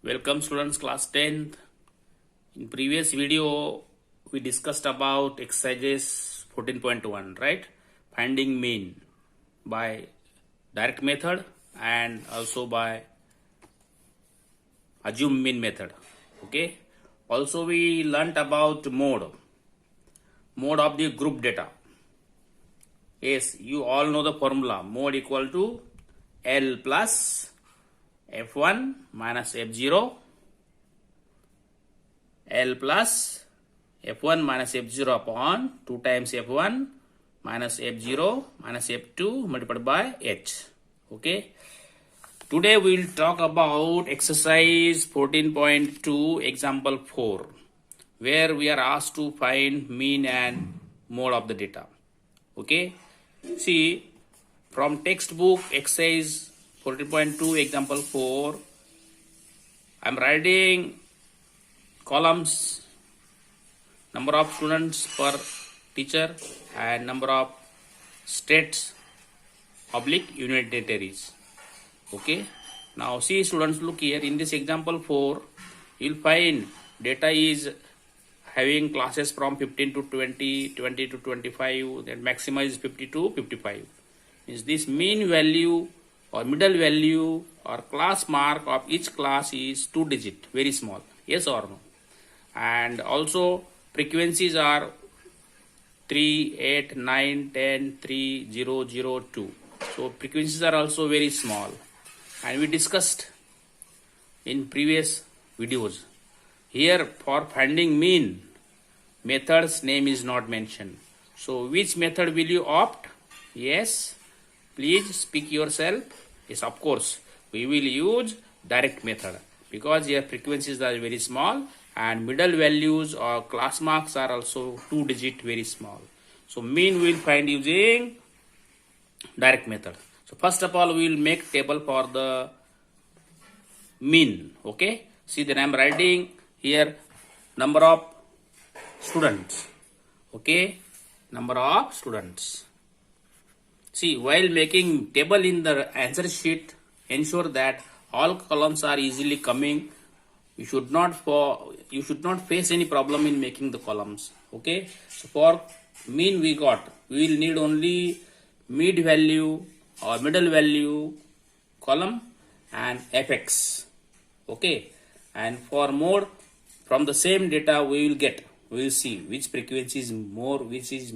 Welcome students, class 10th. In previous video we discussed about exercises 14.1, right? Finding mean by direct method and also by assume mean method. Okay. Also we learnt about mode of the group data. Yes, you all know the formula. Mode equal to L plus F1 minus F0, L plus F1 minus F0 upon 2 times F1 minus F0 minus F2 multiplied by H. Okay. Today we will talk about exercise 14.2 example 4, where we are asked to find mean and mode of the data. Okay. See, from textbook exercise 14.2 example 4, I am writing columns, number of students per teacher and number of states oblique unit territories. Okay. Now see students, look here in this example 4, you will find data is having classes from 15 to 20, 20 to 25, then maxima is 50 to 55. Is this mean value or middle value or class mark of each class is 2 digit, very small, yes or no? And also frequencies are 3, 8, 9, 10, 3, 0, 0, 2. So frequencies are also very small. And we discussed in previous videos. Here for finding mean, method's name is not mentioned. So which method will you opt? Yes, please speak yourself. Yes, of course, we will use direct method because here frequencies are very small and middle values or class marks are also 2 digit, very small. So mean we will find using direct method. So first of all, we will make table for the mean. Okay. See, then I am writing here number of students. Okay. Number of students. See, while making table in the answer sheet, ensure that all columns are easily coming. You should not face any problem in making the columns. Okay. So for mean we will need only mid value or middle value column and fx. Okay. And for mode, from the same data we will see which frequency is more, which is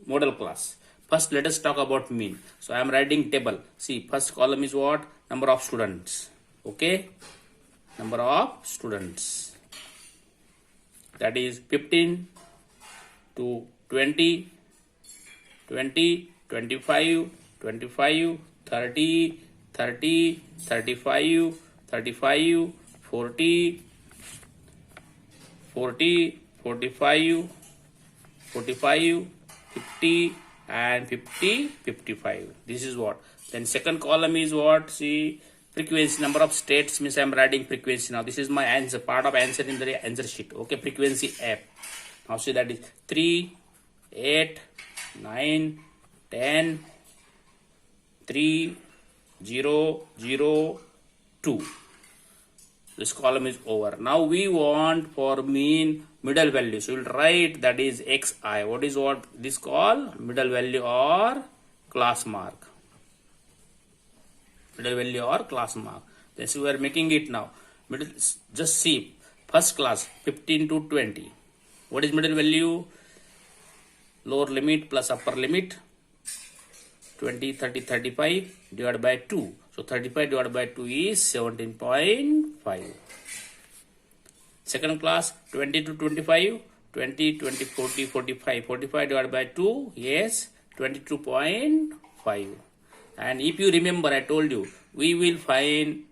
model class. First let us talk about mean. So I am writing table. See, first column is what? Number of students. Okay. Number of students. That is 15 to 20, 20, 25, 25, 30, 30, 35, 35, 40, 40, 45, 45, 50 and 50, 55. This is what. Then second column is what? See, frequency, number of states means I am writing frequency. Now this is my answer, part of answer in the answer sheet. Okay, frequency F. Now see that is 3, 8, 9, 10, 3, 0, 0, 2. This column is over. Now we want for mean middle value. So we will write that is xi. What is what this called? Middle value or class mark. Middle value or class mark. Then so we are making it now. Middle, just see. First class 15 to 20. What is middle value? Lower limit plus upper limit. 20, 30, 35 divided by 2. So 35 divided by 2 is 17.5. Second class 20 to 25, 20, 20, 40, 45. 45 divided by 2, yes, 22.5. And if you remember, I told you, we will find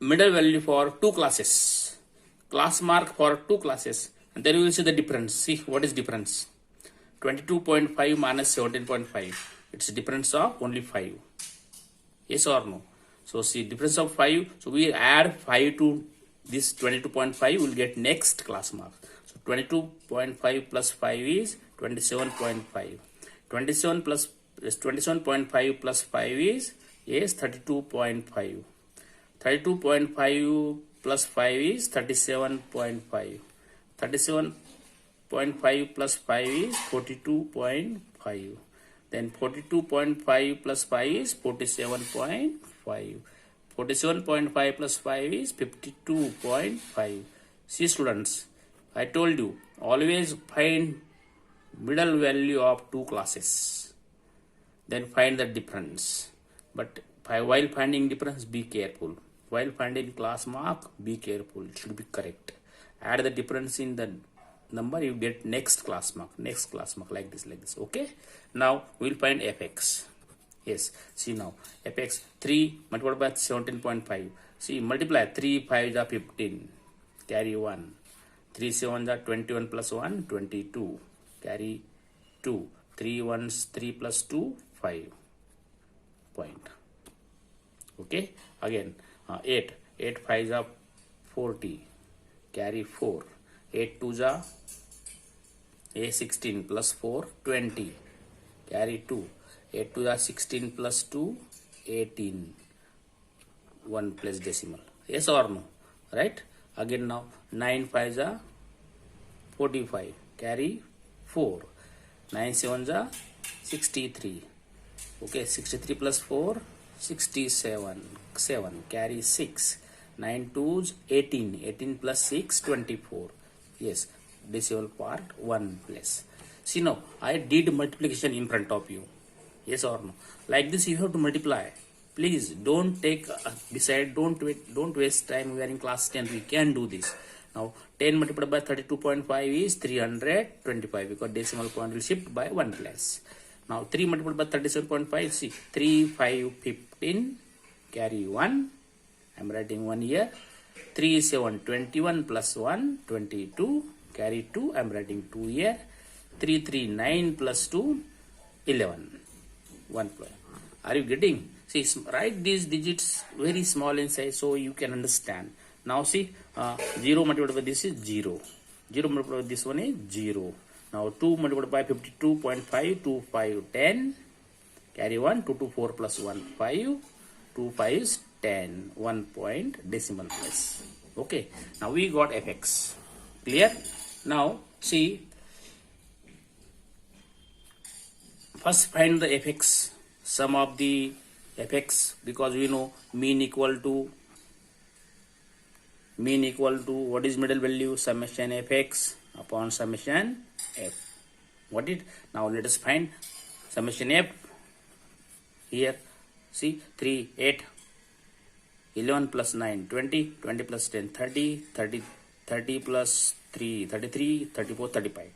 middle value for 2 classes. Class mark for 2 classes. And then we will see the difference. See, what is difference? 22.5 minus 17.5. It's a difference of only 5. Yes or no? So see, difference of 5. So we add 5 to this 22.5. Will get next class mark. So 22.5 plus 5 is 27.5. 27.5 plus 5 is 32.5. 32.5 plus 5 is 37.5. 37.5 plus 5 is 42.5. Then 42.5 plus 5 is 47.5. 47.5 plus 5 is 52.5. See students, I told you, always find middle value of two classes. Then find the difference. But while finding difference, be careful. While finding class mark, be careful. It should be correct. Add the difference in the number, you get next class mark, like this. Okay. Now we will find fx. Yes. See now, fx 3 multiplied by 17.5. See, multiply 3 5 are 15. Carry 1. 3 7 are 21 plus 1 22. Carry 2. 3 1s 3 plus 2 5. Point. Okay. Again 8 5s are 40. Carry 4. 8 2s are 16 plus 4 20. Carry 2. 8 2s are 16 plus 2 18. 1 plus decimal. Yes or no? Right? Again now 9 5s are 45. Carry 4. 9 7s are 63. Okay, 63 plus 4 67. 7. Carry 6. 9 2s 18. 18 plus 6 24. Yes, decimal part 1 plus. See now, I did multiplication in front of you. Yes or no? Like this you have to multiply. Please don't take beside, don't waste time. We are in class 10. We can do this. Now 10 multiplied by 32.5 is 325 because decimal point will shift by 1 place. Now 3 multiplied by 37.5, see 3 5 15, carry 1. I am writing 1 here. 3 7 21 plus 1 22, carry 2. I am writing 2 here. 3 3 9 plus 2 11. 1 plus. Are you getting? See, write these digits very small in size so you can understand. Now see, 0 multiplied by this is 0. 0 multiplied by this one is 0. Now 2 multiplied by 52.5, 2 5 10. Carry 1, 2 2 4 plus 1 5. 2 5 is 10. 1 point decimal place. Okay. Now we got fx. Clear? Now see, first find the fx, sum of the fx, because we know mean equal to what is middle value? Summation fx upon summation f. What it? Now let us find summation f. Here see 3 8 11 plus 9 20 20 plus 10 30 30 30 plus 3 33 34 35.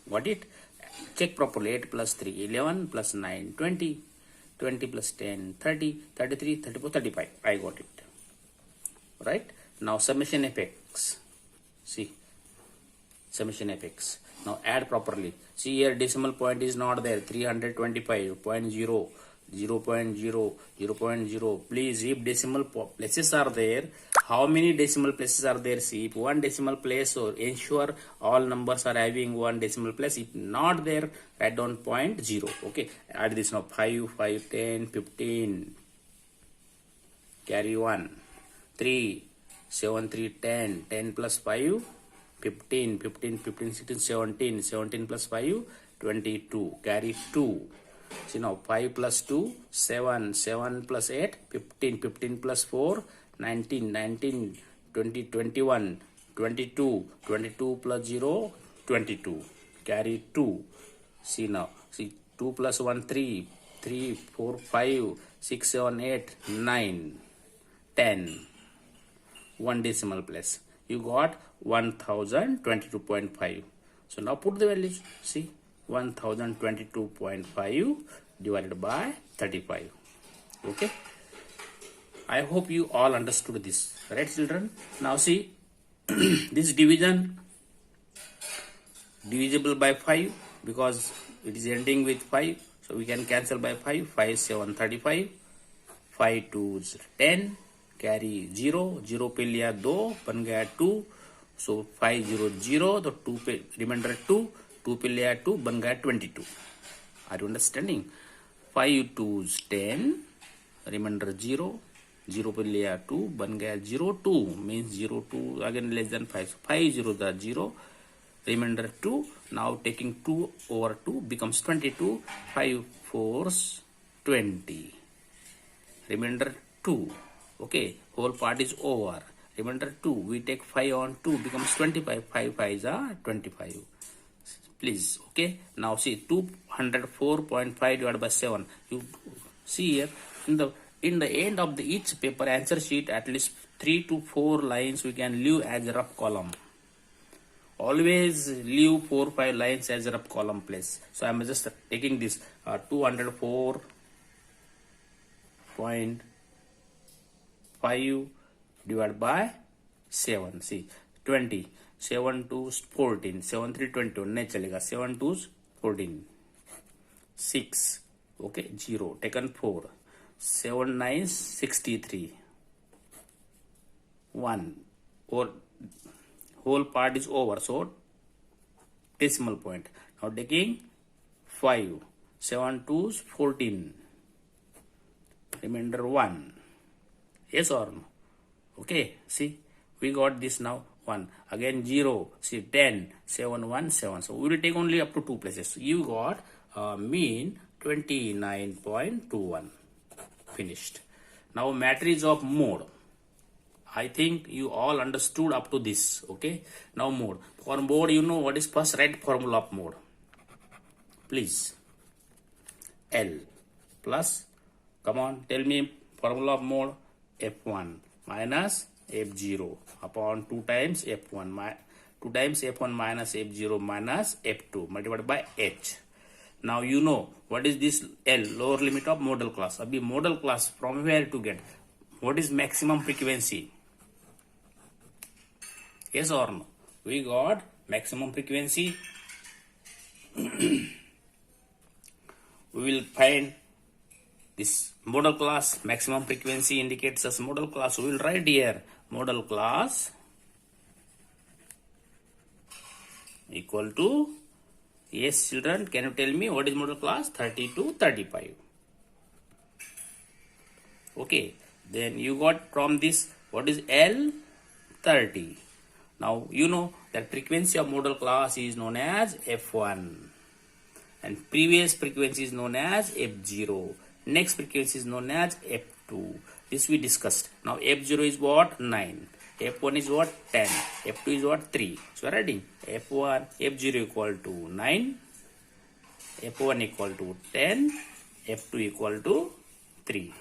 What it? Check properly. 8 plus 3 11 plus 9 20 20 plus 10 30 33 34 35. I got it. Right? Now summation fx. See, summation fx. Now add properly. See here decimal point is not there. 325.0, 0.0, 0.0. Please, if decimal places are there, how many decimal places are there? See, if one decimal place, so ensure all numbers are having one decimal place. If not there, write down 0.0. Okay, add this now. 5 5 10 15. Carry 1. 3 7 3 10. 10 plus 5 15. 15 15 16 17. 17 plus 5 22. Carry 2. See now 5 plus 2 7. 7 plus 8 15. 15 plus 4 19. 19 20 21 22. 22 plus 0 22. Carry 2. See now, see 2 plus 1 3. 3 4 5 6 7 8 9 10. One decimal place. You got 1022.5. So now put the values. See, 1022.5 divided by 35. Okay. I hope you all understood this. Right, children? Now see, this division divisible by 5 because it is ending with 5. So we can cancel by 5. 5 7 35. 5 2 10. Carry 0. 0 पे लिया 2 बन गया 2. So 5 0 0. तो 2 पे remainder 2. 2 पे लिया 2 बन गया 22. Are you understanding? 5 2 10. Remainder 0. 0 पे लिया 2 बन गया 0 2 means 0 2 again less than 5 so 5 0 the 0 remainder 2 now taking 2 over 2 becomes 22 5 4s 20 remainder 2 okay whole part is over remainder 2 we take 5 on 2 becomes 25 5 5s are 25 please okay now see 204.5 divided by 7 you see here in the end of the each paper answer sheet at least 3 to 4 lines we can leave as a rough column always leave 4 5 lines as a rough column place so I'm just taking this 204.5 divided by 7 see 20 7 2 14 7 3 21 नहीं चलेगा 7 2 14 6 okay 0 taken 4 7 9 63 1 or whole part is over so decimal point now taking 5 7 2 14 remainder 1 yes or no okay see we got this now 1 again 0 see 10 7 1 7 so we will take only up to 2 places so you got mean 29.21 finished now matrix of mode I think you all understood up to this okay now mode for mode you know what is first right formula of mode please L plus come on tell me formula of mode F1 minus F0 upon 2 times F1 2 times F1 minus F0 minus F2 multiplied by H now you know what is this L lower limit of modal class abhi modal class from where to get what is maximum frequency yes or no we got maximum frequency we will find this modal class maximum frequency indicates as modal class we will write here modal class equal to yes children can you tell me what is modal class 30 to 35 okay then you got from this what is L 30 now you know that frequency of modal class is known as F1 and previous frequency is known as F0 next frequency is known as F2 this we discussed now F0 is what 9 F1 is what 10 F2 is what 3 so writing F1 F0 equal to 9 F1 equal to 10 F2 equal to 3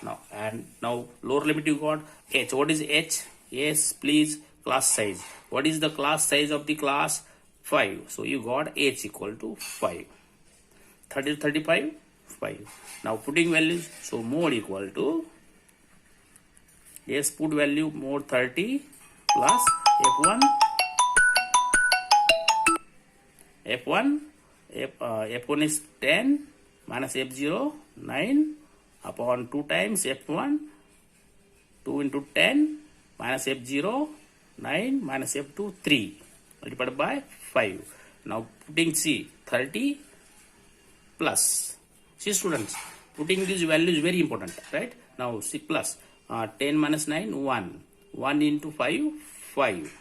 now and now lower limit you got H what is H yes please class size what is the class size of the class 5 so you got H equal to 5 30 35 5 now putting values so mode equal to yes put value mode 30 plus F1 F1 is 10 minus F0 9 upon 2 times F1 2 into 10 minus F0 9 minus F2 3 multiplied by 5 now putting C 30 plus see students putting these values very important right now C plus 10 minus 9 1 1 into 5 5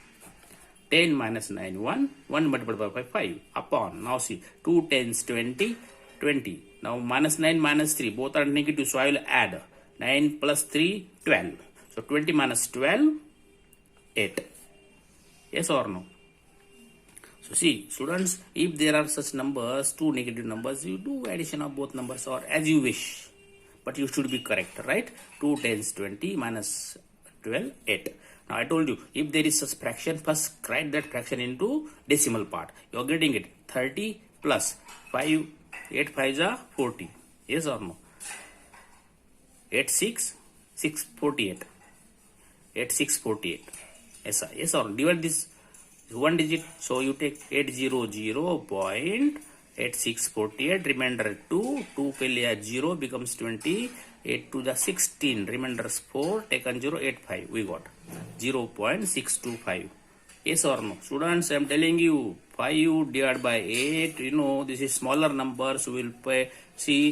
10 minus 9 1 1 multiplied by 5 upon now see 2 tens 20 20 now minus 9 minus 3 both are negative so I will add 9 plus 3 12 so 20 minus 12 8 yes or no so see students if there are such numbers two negative numbers you do addition of both numbers or as you wish but you should be correct right 2 tens 20 minus 12 8 now I told you if there is such fraction first write that fraction into decimal part you are getting it 30 plus 5 8 5s are 40 yes or no 8 6 648 8 6 48 yes or no divide this one digit so you take 800.8648 remainder 2 पे लिया 0 becomes 20 8 to the 16 remainder 4 taken 0 85 we got 0.625 yes or no students I am telling you 5 divided by 8 you know this is smaller numbers we will see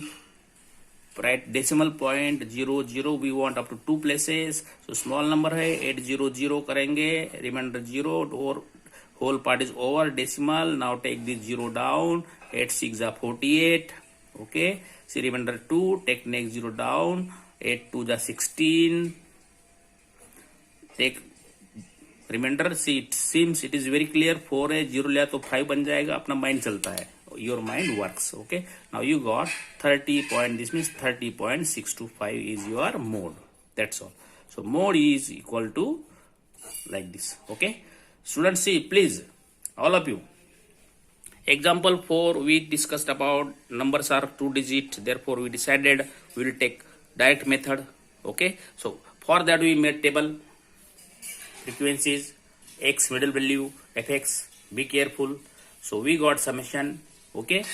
write decimal point 00 we want up to 2 places, so small number है 800 करेंगे, remainder 0 or whole part is over decimal. Now take this 0 down, 8 6 are 48. Okay, see remainder 2, take next 0 down, 8 2 are 16. Take remainder, see it seems it is very clear, 4 है 0 लिया तो 5 बन जाएगा, अपना mind चलता है, your mind works. Okay, now you got 30 point, this means 30.625 is your mode. That's all. So mode is equal to like this. Okay, students, see please, all of you, example 4 we discussed about numbers are 2 digit, therefore we decided we will take direct method. Okay, so for that we made table, frequencies, x middle value, fx, be careful. So we got summation. Okay,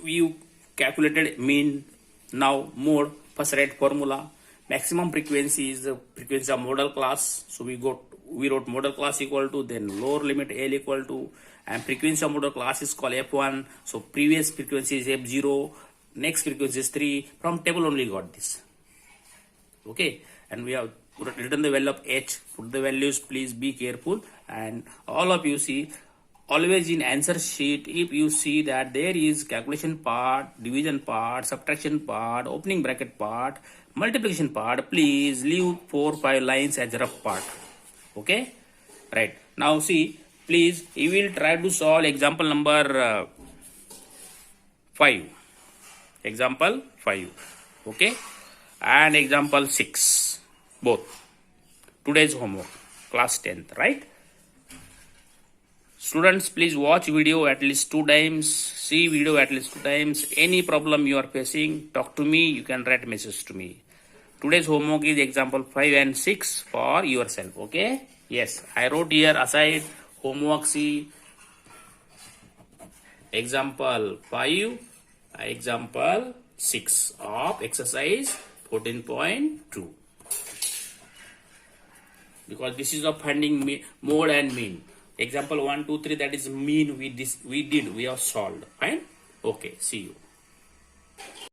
you calculated mean. Now mode, first write formula. Maximum frequency is the frequency of model class, so we wrote model class equal to, then lower limit L equal to, and frequency of model class is called f1, so previous frequency is f0, next frequency is 3. From table only got this. Okay, and we have written the value of h, put the values, please be careful. And all of you see, always in answer sheet, if you see that there is calculation part, division part, subtraction part, opening bracket part, multiplication part, please leave 4-5 lines as rough part. Okay, right. Now see, please, you will try to solve example number 5. Example 5. Okay, and example 6. Both. Today's homework, class 10th, right? Students, please watch video at least 2 times, see video at least 2 times. Any problem you are facing, talk to me, you can write message to me. Today's homework is example 5 and 6 for yourself. Okay, yes, I wrote here aside homework. See example 5, example 6 of exercise 14.2, because this is of finding mode and mean. Example 1 2 3, that is mean, we have solved. Fine. Okay, see you.